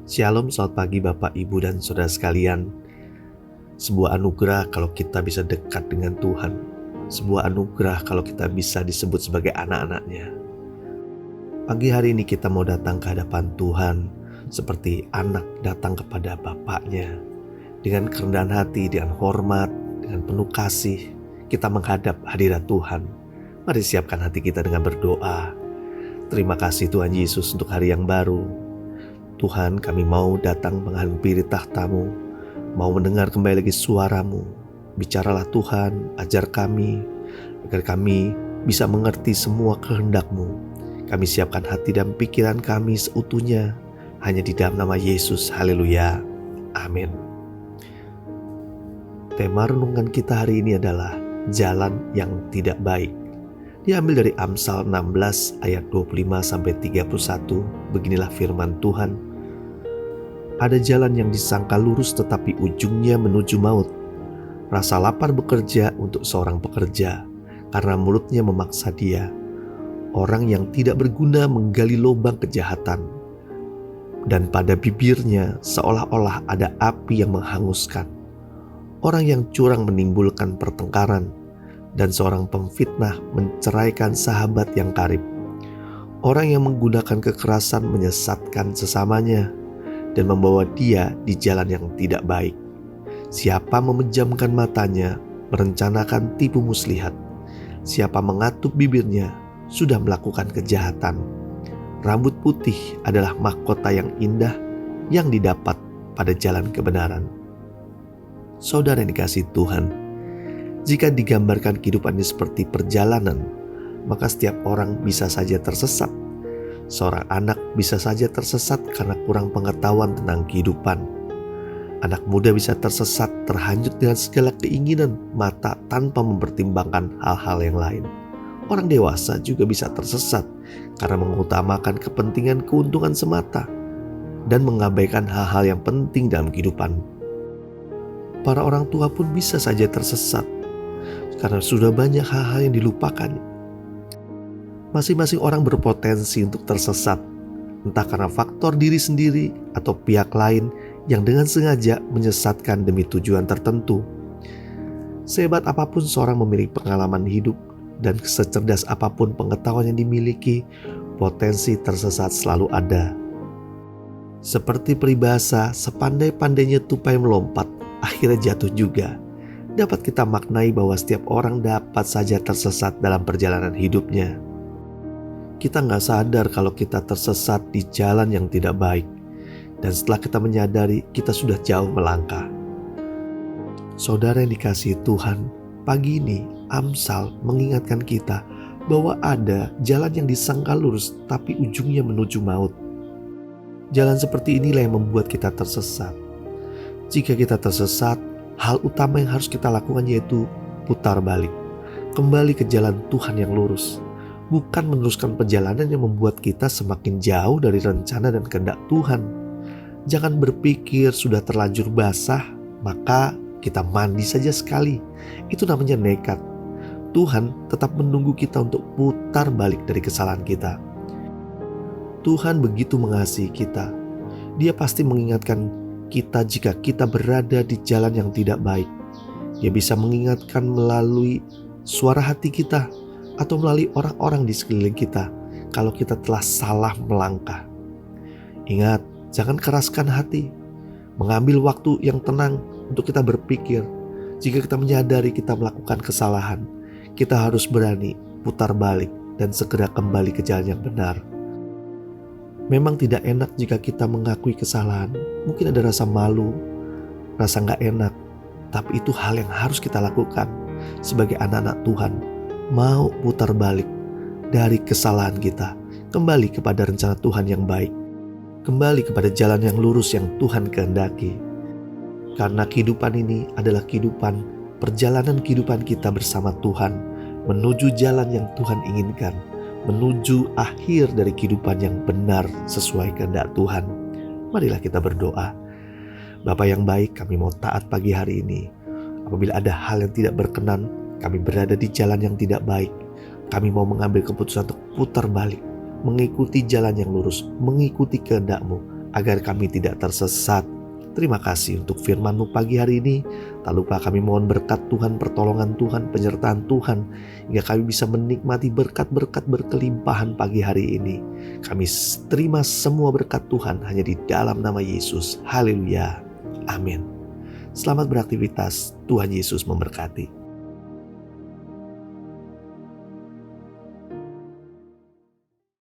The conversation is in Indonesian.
Shalom, selamat pagi Bapak, Ibu, dan Saudara sekalian. Sebuah anugerah kalau kita bisa dekat dengan Tuhan. Sebuah anugerah kalau kita bisa disebut sebagai anak-anaknya. Pagi hari ini kita mau datang ke hadapan Tuhan seperti anak datang kepada bapaknya. Dengan kerendahan hati, dengan hormat, dengan penuh kasih, kita menghadap hadirat Tuhan. Mari siapkan hati kita dengan berdoa. Terima kasih Tuhan Yesus untuk hari yang baru. Tuhan, kami mau datang menghadiri tahta-Mu, mau mendengar kembali lagi suara-Mu. Bicaralah Tuhan, ajar kami, agar kami bisa mengerti semua kehendak-Mu. Kami siapkan hati dan pikiran kami seutuhnya, hanya di dalam nama Yesus. Haleluya. Amin. Tema renungan kita hari ini adalah jalan yang tidak baik. Diambil dari Amsal 16 ayat 25-31. Beginilah firman Tuhan. Ada jalan yang disangka lurus tetapi ujungnya menuju maut. Rasa lapar bekerja untuk seorang pekerja, karena mulutnya memaksa dia. Orang yang tidak berguna menggali lubang kejahatan, dan pada bibirnya seolah-olah ada api yang menghanguskan. Orang yang curang menimbulkan pertengkaran, dan seorang pemfitnah menceraikan sahabat yang karib. Orang yang menggunakan kekerasan menyesatkan sesamanya dan membawa dia di jalan yang tidak baik. Siapa memejamkan matanya merencanakan tipu muslihat. Siapa mengatup bibirnya sudah melakukan kejahatan. Rambut putih adalah mahkota yang indah yang didapat pada jalan kebenaran. Saudara yang dikasihi Tuhan, jika digambarkan kehidupan ini seperti perjalanan, maka setiap orang bisa saja tersesat. Seorang anak bisa saja tersesat karena kurang pengetahuan tentang kehidupan. Anak muda bisa tersesat, terhanyut dengan segala keinginan mata tanpa mempertimbangkan hal-hal yang lain. Orang dewasa juga bisa tersesat karena mengutamakan kepentingan keuntungan semata dan mengabaikan hal-hal yang penting dalam kehidupan. Para orang tua pun bisa saja tersesat karena sudah banyak hal-hal yang dilupakan. Masing-masing orang berpotensi untuk tersesat, entah karena faktor diri sendiri atau pihak lain yang dengan sengaja menyesatkan demi tujuan tertentu. Sehebat apapun seorang memiliki pengalaman hidup dan secerdas apapun pengetahuan yang dimiliki, potensi tersesat selalu ada. Seperti peribahasa, sepandai-pandainya tupai melompat, akhirnya jatuh juga. Dapat kita maknai bahwa setiap orang dapat saja tersesat dalam perjalanan hidupnya. Kita nggak sadar kalau kita tersesat di jalan yang tidak baik. Dan setelah kita menyadari, kita sudah jauh melangkah. Saudara yang dikasihi Tuhan, pagi ini Amsal mengingatkan kita bahwa ada jalan yang disangka lurus tapi ujungnya menuju maut. Jalan seperti inilah yang membuat kita tersesat. Jika kita tersesat, hal utama yang harus kita lakukan yaitu putar balik, kembali ke jalan Tuhan yang lurus, bukan meneruskan perjalanan yang membuat kita semakin jauh dari rencana dan kehendak Tuhan. Jangan berpikir sudah terlanjur basah, maka kita mandi saja sekali. Itu namanya nekat. Tuhan tetap menunggu kita untuk putar balik dari kesalahan kita. Tuhan begitu mengasihi kita. Dia pasti mengingatkan kita jika kita berada di jalan yang tidak baik. Dia bisa mengingatkan melalui suara hati kita atau melalui orang-orang di sekeliling kita kalau kita telah salah melangkah. Ingat, jangan keraskan hati. Mengambil waktu yang tenang untuk kita berpikir. Jika kita menyadari kita melakukan kesalahan, kita harus berani putar balik dan segera kembali ke jalan yang benar. Memang tidak enak jika kita mengakui kesalahan. Mungkin ada rasa malu, rasa gak enak. Tapi itu hal yang harus kita lakukan sebagai anak-anak Tuhan. Mau putar balik dari kesalahan kita, kembali kepada rencana Tuhan yang baik, kembali kepada jalan yang lurus yang Tuhan kehendaki. Karena kehidupan ini adalah perjalanan kehidupan kita bersama Tuhan, menuju jalan yang Tuhan inginkan, menuju akhir dari kehidupan yang benar sesuai kehendak Tuhan. Marilah kita berdoa. Bapa yang baik, kami mau taat pagi hari ini. Apabila ada hal yang tidak berkenan, kami berada di jalan yang tidak baik, kami mau mengambil keputusan untuk putar balik, mengikuti jalan yang lurus, mengikuti kehendak-Mu, agar kami tidak tersesat. Terima kasih untuk firman-Mu pagi hari ini. Tak lupa kami mohon berkat Tuhan, pertolongan Tuhan, penyertaan Tuhan, hingga kami bisa menikmati berkat-berkat berkelimpahan pagi hari ini. Kami terima semua berkat Tuhan hanya di dalam nama Yesus. Haleluya. Amin. Selamat beraktivitas. Tuhan Yesus memberkati.